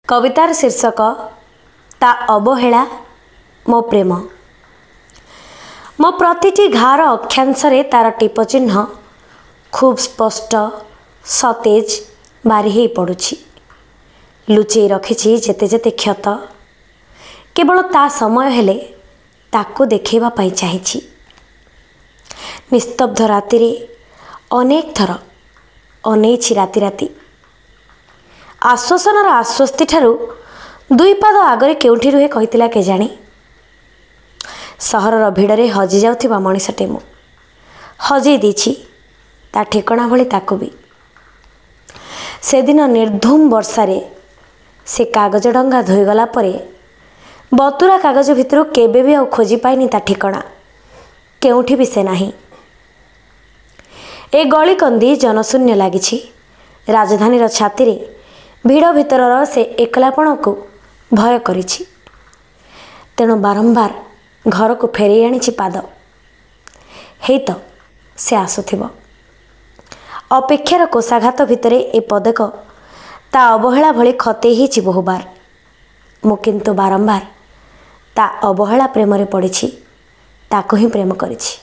कवितार शीर्षक ता अवहेला मो प्रेम। मो प्रतिटी घार अक्षांशरे तार टीप चिन्ह खूब स्पष्ट सतेज बारी हो पड़ुछि। लुचेई रखिछि जेते जेते क्षत केवल ता समय हेले ताकू देखैबा पाई चाहिछि। निस्तब्ध राति रे अनेक थर अनेछि राति राति आश्वासनर आश्वस्ति ठारू दुई पाद आगरे केउठी रुहे कहितिला के जानी। सहरर भिड़रे हजि जाउथिबा मनिषटे मु हजै देछि ता ठिकणा भली ताकू भी। से दिन निर्धूम वर्षारे से कागज डंगा धोईगला परे बतुरा कागज भितरु केबे भी आउ खोजी पाइनी ता ठिकणा केउठी भी से नाही। ए गली कंदी जनशून्य लागिछि। राजधानीर छाती रे भिड़ भितरर से एकलापण को भय करिछि। तेणु बारंबार घर को फेरी आनिछि पाद। हेई तो से आसुथिब। अपेक्षार कोषाघात भितरे ए पदक ता अवहेला भली खते हिछि बहुबार। मु किंतु बारंबार ता अवहेला प्रेम रे पड़िछि, ताको ही प्रेम करिछि।